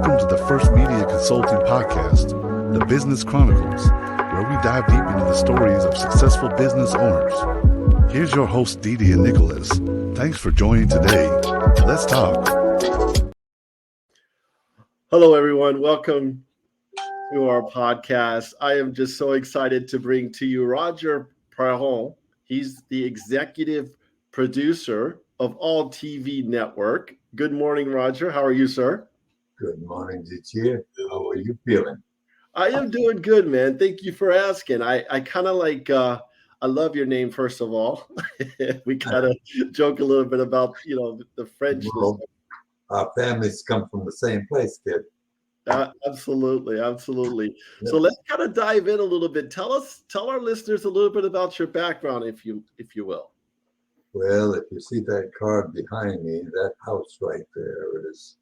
Welcome to the First Media Consulting Podcast, The Business Chronicles, where we dive deep into the stories of successful business owners. Here's your host, Didi and Nicholas. Thanks for joining today. Let's talk. Hello, everyone. Welcome to our podcast. I am just so excited to bring to you Roger Perron. He's the executive producer of All TV Network. Good morning, Roger. How are you, sir? Good morning, Didi. How are you feeling? I am doing good, man. Thank you for asking. I kind of like, I love your name, first of all. We kind of joke a little bit about, the French. Well, our families come from the same place, kid. Absolutely. Yes. So let's kind of dive in a little bit. Tell our listeners a little bit about your background, if you will. Well, if you see that card behind me, that house right there is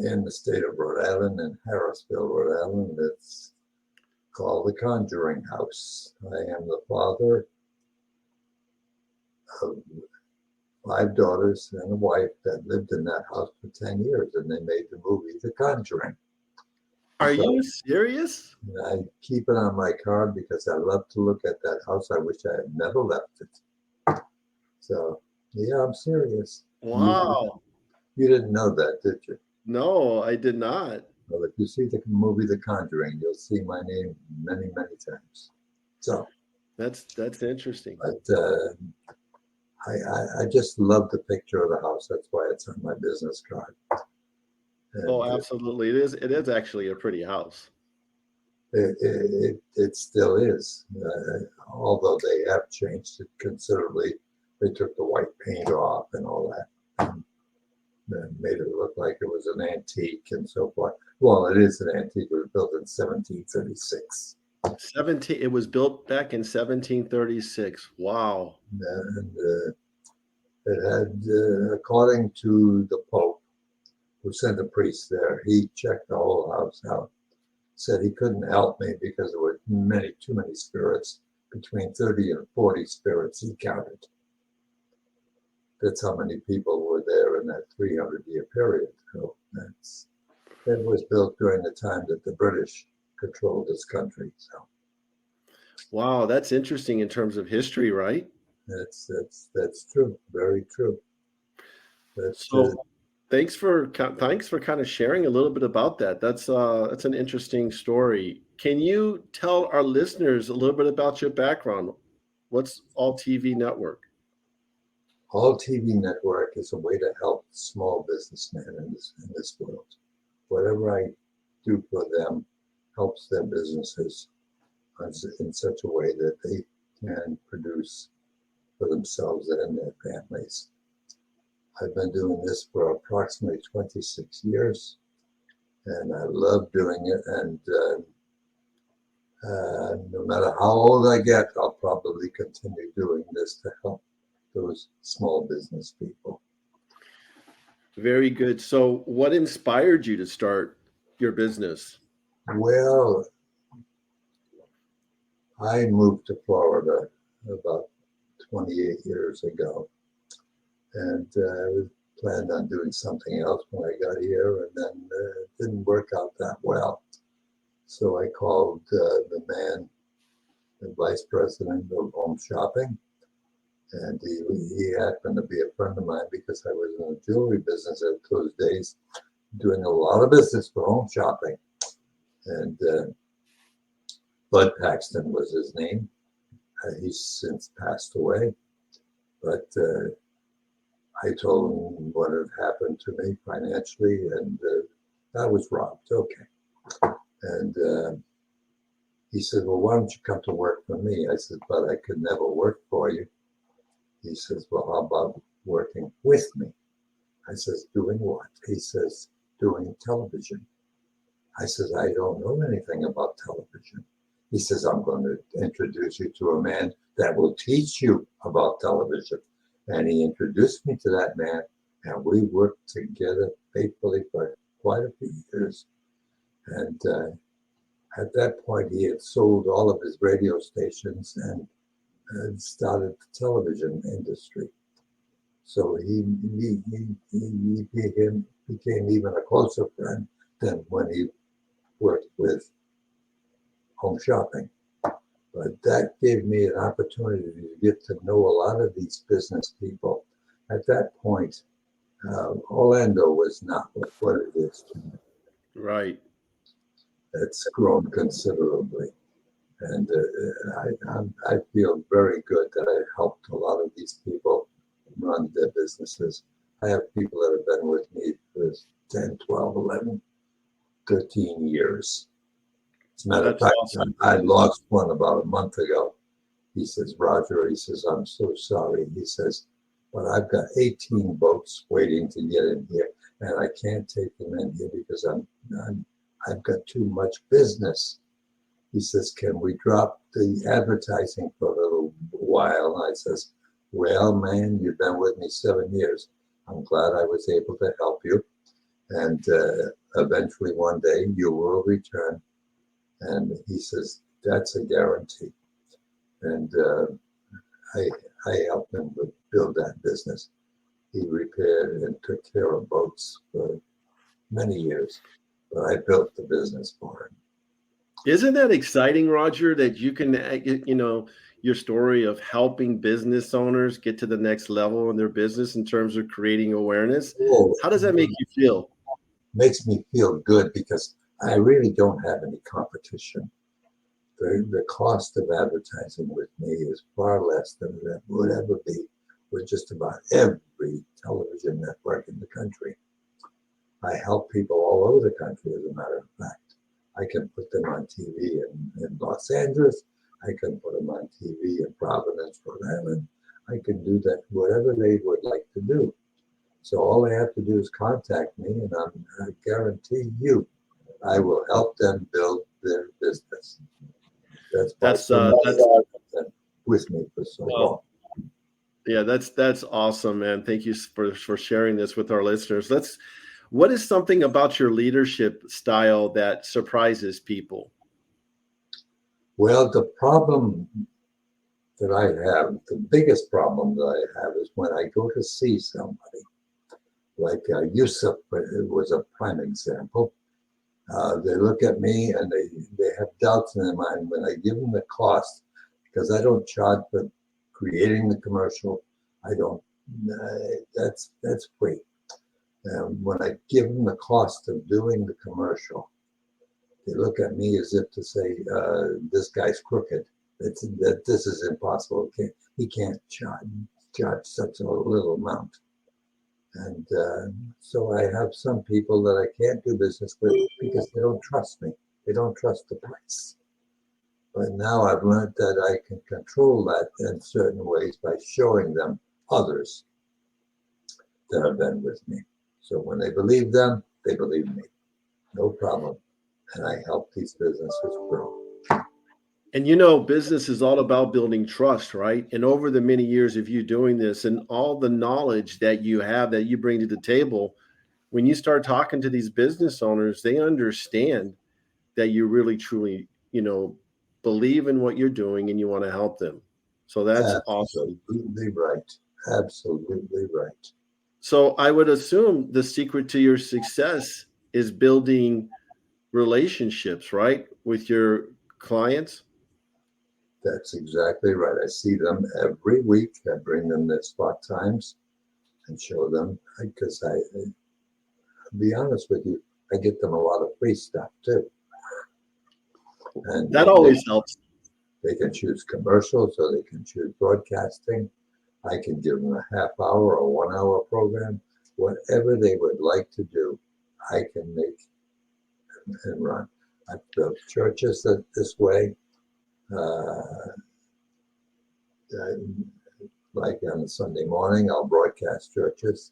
in the state of Rhode Island, in Harrisville, Rhode Island. It's called the Conjuring house. I am the father of 5 daughters and a wife that lived in that house for 10 years, and they made the movie The Conjuring. Are you serious? I keep it on my card because I love to look at that house. I wish I had never left it. So, yeah, I'm serious. Wow. You didn't know that, did you? No, I did not. Well, if you see the movie The Conjuring, you'll see my name many, many times. So that's interesting. But I just love the picture of the house. That's why it's on my business card. And absolutely. It is actually a pretty house. It still is. Although they have changed it considerably. They took the white paint off and all that. And made it look like it was an antique and so forth. Well, it is an antique. It was built in 1736. It was built back in 1736. Wow. And it had, according to the Pope, who sent a priest there, he checked the whole house out. Said he couldn't help me because there were too many spirits. Between 30 and 40 spirits he counted. That's how many people were there in that 300-year period. So it was built during the time that the British controlled this country. So, wow, that's interesting in terms of history, right? That's true. Very true. Thanks for kind of sharing a little bit about that. That's an interesting story. Can you tell our listeners a little bit about your background? What's All TV Network? All TV Network is a way to help small businessmen in this world. Whatever I do for them helps their businesses in such a way that they can produce for themselves and their families. I've been doing this for approximately 26 years, and I love doing it. And no matter how old I get, I'll probably continue doing this to help those small business people. Very good. So what inspired you to start your business? Well, I moved to Florida about 28 years ago, and I planned on doing something else when I got here, and then it didn't work out that well. So I called the vice president of home shopping, and he happened to be a friend of mine because I was in the jewelry business at those days, doing a lot of business for home shopping. And Bud Paxton was his name. He's since passed away. But I told him what had happened to me financially, and I was robbed. Okay. And he said, well, why don't you come to work for me? I said, but I could never work for you. He says, well, how about working with me? I says, doing what? He says, doing television. I says, I don't know anything about television. He says, I'm going to introduce you to a man that will teach you about television. And he introduced me to that man, and we worked together faithfully for quite a few years. And at that point, he had sold all of his radio stations and started the television industry. So he became even a closer friend than when he worked with Home Shopping. But that gave me an opportunity to get to know a lot of these business people. At that point, Orlando was not what it is today. Right. It's grown considerably. And I feel very good that I helped a lot of these people run their businesses. I have people that have been with me for 10, 12, 11, 13 years. As a matter of fact, awesome. I lost one about a month ago. He says, Roger, he says, I'm so sorry. He says, but I've got 18 boats waiting to get in here, and I can't take them in here because I've got too much business. He says, can we drop the advertising for a little while? And I says, well, man, you've been with me 7 years. I'm glad I was able to help you. And eventually one day you will return. And he says, that's a guarantee. And I helped him build that business. He repaired and took care of boats for many years, but I built the business for him. Isn't that exciting, Roger, that you can, your story of helping business owners get to the next level in their business in terms of creating awareness? How does that make you feel? Makes me feel good because I really don't have any competition. The cost of advertising with me is far less than it would ever be with just about every television network in the country. I help people all over the country, as a matter of fact. I can put them on TV in Los Angeles. I can put them on TV in Providence, Rhode Island. I can do that, whatever they would like to do. So all they have to do is contact me, and I guarantee you, I will help them build their business. That's with me for so long. Yeah, that's awesome, man. Thank you for sharing this with our listeners. What is something about your leadership style that surprises people? Well, the problem that I have, the biggest problem that I have is when I go to see somebody, like Yusuf was a prime example. They look at me and they have doubts in their mind when I give them the cost, because I don't charge for creating the commercial. I don't, that's free. When I give them the cost of doing the commercial, they look at me as if to say, this guy's crooked. That this is impossible. He can't charge such a little amount. And so I have some people that I can't do business with because they don't trust me. They don't trust the price. But now I've learned that I can control that in certain ways by showing them others that have been with me. So when they believe them, they believe me. No problem. And I help these businesses grow. And business is all about building trust, right? And over the many years of you doing this and all the knowledge that you have that you bring to the table, when you start talking to these business owners, they understand that you really, truly, believe in what you're doing and you want to help them. So that's awesome. Absolutely right. Absolutely right. So I would assume the secret to your success is building relationships, right, with your clients? That's exactly right. I see them every week. I bring them their spot times and show them, because I'll be honest with you, I get them a lot of free stuff too. And that always helps. They can choose commercials or they can choose broadcasting. I can give them a half hour or 1 hour program. Whatever they would like to do, I can make and run. I've built churches this way. Like on a Sunday morning, I'll broadcast churches,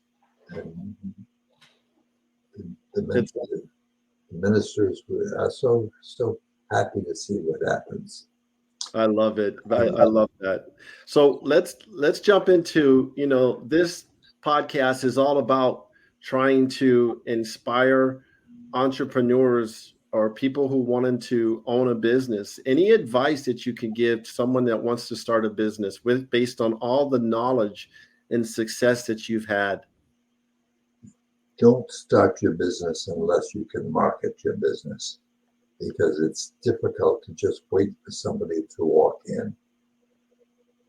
and the ministers are so happy to see what happens. I love it. I love that. So let's jump into, this podcast is all about trying to inspire entrepreneurs or people who wanted to own a business. Any advice that you can give to someone that wants to start a business based on all the knowledge and success that you've had? don't start your business unless you can market your business, because it's difficult to just wait for somebody to walk in.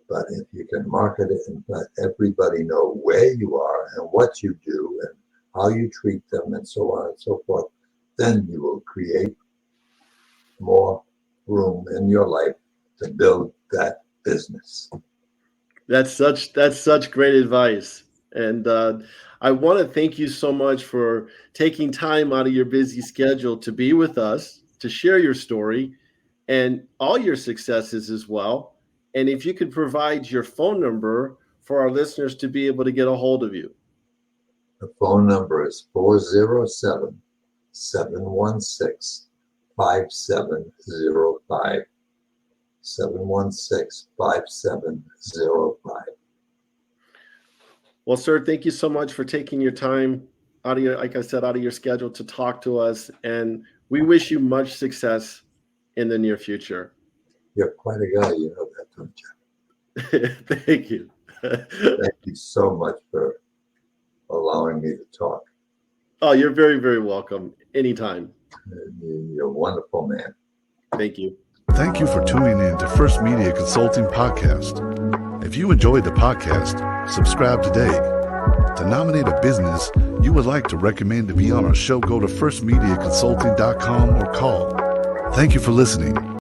But if you can market it and let everybody know where you are and what you do and how you treat them and so on and so forth, then you will create more room in your life to build that business. That's such great advice. And I want to thank you so much for taking time out of your busy schedule to be with us, to share your story and all your successes as well. And if you could provide your phone number for our listeners to be able to get a hold of you. The phone number is 407-716-5705. 716-5705. Well, sir, thank you so much for taking your time out of your, like I said, out of your schedule to talk to us. And we wish you much success in the near future. You're quite a guy, you know that, don't you? Thank you. Thank you so much for allowing me to talk. Oh, you're very, very welcome. Anytime. You're a wonderful man. Thank you. Thank you for tuning in to First Media Consulting Podcast. If you enjoyed the podcast, subscribe today. To nominate a business you would like to recommend to be on our show, go to firstmediaconsulting.com or call. Thank you for listening.